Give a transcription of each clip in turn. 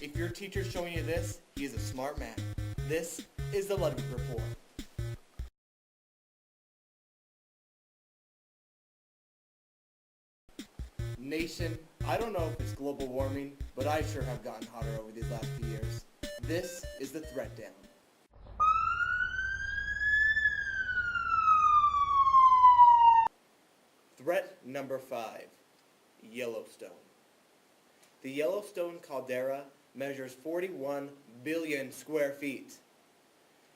If your teacher's showing you this, he is a smart man. This is the Ludwig Report. Nation, I don't know if it's global warming, but I sure have gotten hotter over these last few years. This is the threat down. Threat number 5, Yellowstone. The Yellowstone caldera measures 41 billion square feet.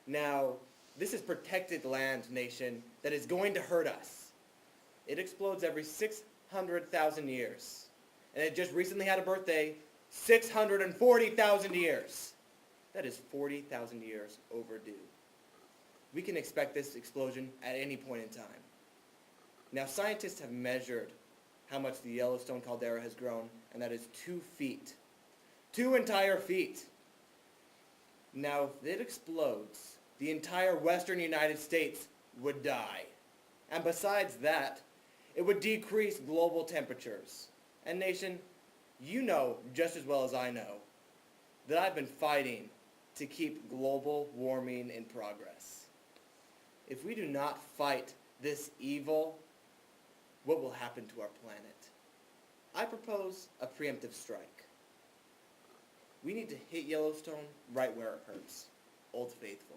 Now, this is protected land, nation, that is going to hurt us. It explodes every 600,000 years. And it just recently had a birthday, 640,000 years. That is 40,000 years overdue. We can expect this explosion at any point in time. Now, scientists have measured how much the Yellowstone caldera has grown, and that is 2 feet. 2 entire feet. Now, if it explodes, the entire western United States would die. And besides that, it would decrease global temperatures. And nation, you know just as well as I know that I've been fighting to keep global warming in progress. If we do not fight this evil, what will happen to our planet? I propose a preemptive strike. We need to hit Yellowstone right where it hurts, Old Faithful.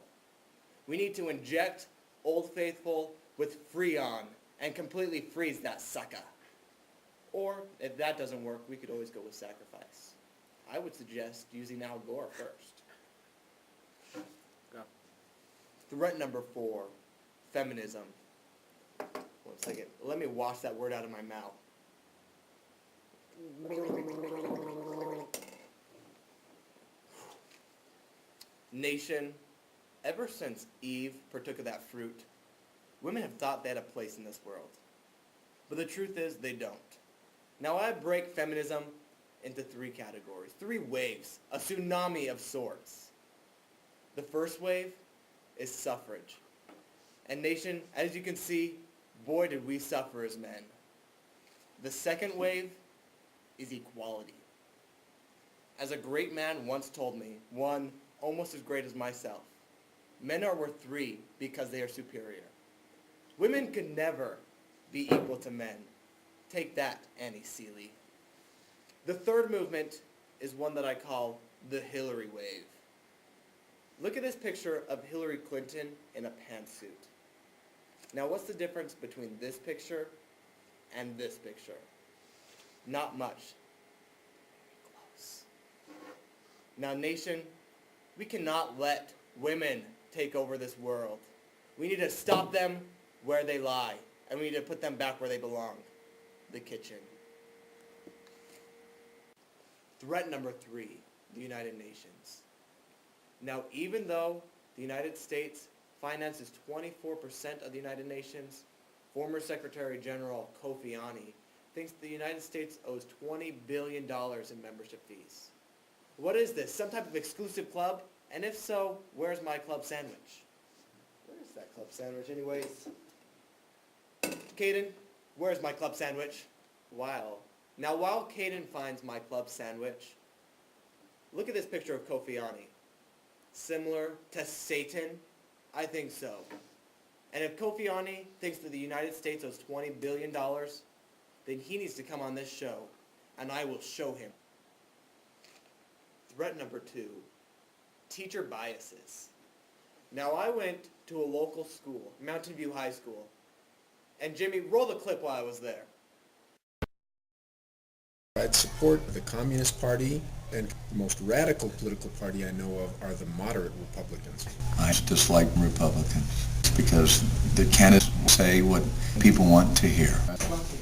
We need to inject Old Faithful with Freon and completely freeze that sucker. Or, if that doesn't work, we could always go with sacrifice. I would suggest using Al Gore first. Go. Threat number 4, feminism. 1 second. Let me wash that word out of my mouth. Nation, ever since Eve partook of that fruit, women have thought they had a place in this world. But the truth is, they don't. Now I break feminism into 3 categories, 3 waves, a tsunami of sorts. The first wave is suffrage. And nation, as you can see, boy did we suffer as men. The second wave is equality. As a great man once told me, one almost as great as myself, men are worth 3 because they are superior. Women can never be equal to men. Take that, Annie Seeley. The third movement is one that I call the Hillary wave. Look at this picture of Hillary Clinton in a pantsuit. Now, what's the difference between this picture and this picture? Not much. Close. Now, nation, we cannot let women take over this world. We need to stop them where they lie, and we need to put them back where they belong, the kitchen. Threat number 3, the United Nations. Now, even though the United States finances 24% of the United Nations, former Secretary General Kofi Annan thinks the United States owes $20 billion in membership fees. What is this, some type of exclusive club? And if so, where's my club sandwich? Where is that club sandwich anyways? Kaden, where's my club sandwich? Wow. Now while Kaden finds my club sandwich, look at this picture of Kofi Annan. Similar to Satan? I think so. And if Kofi Annan thinks that the United States owes $20 billion, then he needs to come on this show, and I will show him. Threat number 2, teacher biases. Now I went to a local school, Mountain View High School, and Jimmy, roll the clip while I was there. I'd support the Communist Party, and the most radical political party I know of are the moderate Republicans. I dislike Republicans because the candidates say what people want to hear.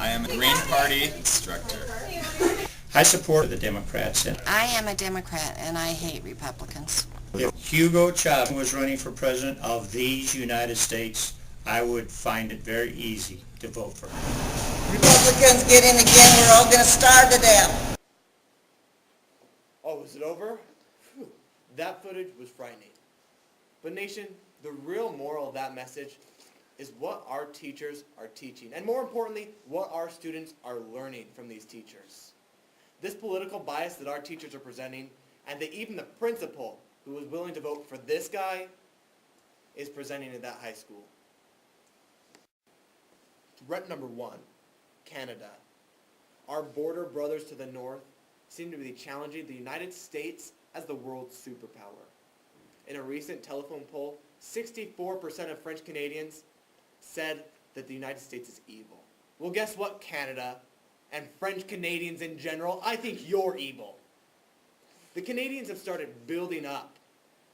I am a Green Party instructor. I support the Democrats. I am a Democrat, and I hate Republicans. If Hugo Chavez was running for president of these United States, I would find it very easy to vote for him. Republicans get in again, we're all going to starve to death. Oh, is it over? Whew. That footage was frightening. But nation, the real moral of that message is what our teachers are teaching, and more importantly, what our students are learning from these teachers. This political bias that our teachers are presenting and that even the principal, who was willing to vote for this guy, is presenting at that high school. Threat number 1, Canada. Our border brothers to the north seem to be challenging the United States as the world's superpower. In a recent telephone poll, 64% of French Canadians said that the United States is evil. Well, guess what, Canada and French Canadians in general? I think you're evil. The Canadians have started building up.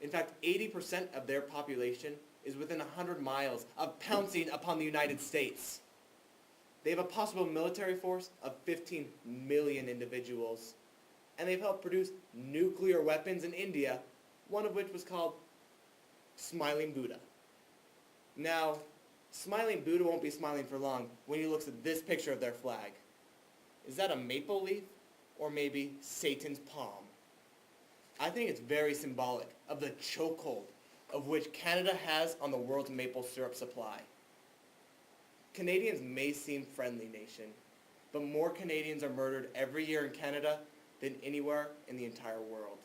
In fact, 80% of their population is within 100 miles of pouncing upon the United States. They have a possible military force of 15 million individuals, and they've helped produce nuclear weapons in India, one of which was called Smiling Buddha. Now, Smiling Buddha won't be smiling for long when he looks at this picture of their flag. Is that a maple leaf, or maybe Satan's palm? I think it's very symbolic of the chokehold of which Canada has on the world's maple syrup supply. Canadians may seem friendly nation, but more Canadians are murdered every year in Canada than anywhere in the entire world.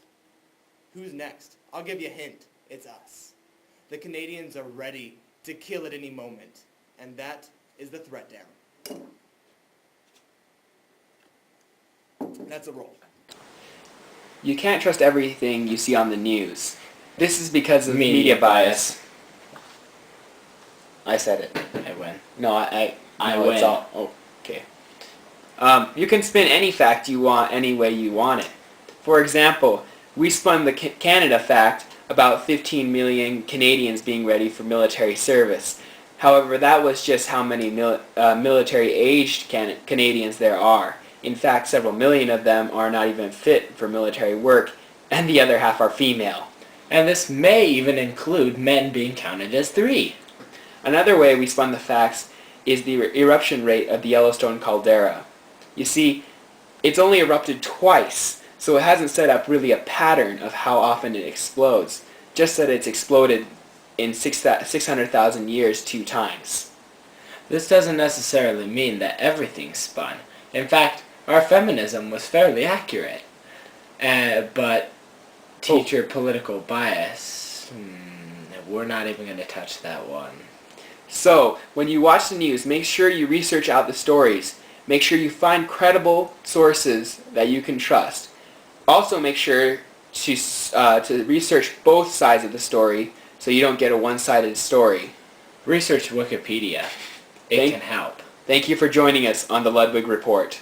Who's next? I'll give you a hint. It's us. The Canadians are ready to kill at any moment, and that is the threat down. That's a roll. You can't trust everything you see on the news. This is because of media bias. I said it. I win. No, I win. It's all, okay. You can spin any fact you want any way you want it. For example, we spun the Canada fact about 15 million Canadians being ready for military service. However, that was just how many military-aged Canadians there are. In fact, several million of them are not even fit for military work, and the other half are female. And this may even include men being counted as 3. Another way we spun the facts is the eruption rate of the Yellowstone caldera. You see, it's only erupted twice, so it hasn't set up really a pattern of how often it explodes, just that it's exploded in 600,000 years 2 times. This doesn't necessarily mean that everything's spun. In fact, our feminism was fairly accurate. But teacher political bias, we're not even going to touch that one. So, when you watch the news, make sure you research out the stories. Make sure you find credible sources that you can trust. Also make sure to research both sides of the story so you don't get a one-sided story. Research Wikipedia. It can help. Thank you for joining us on the Ludwig Report.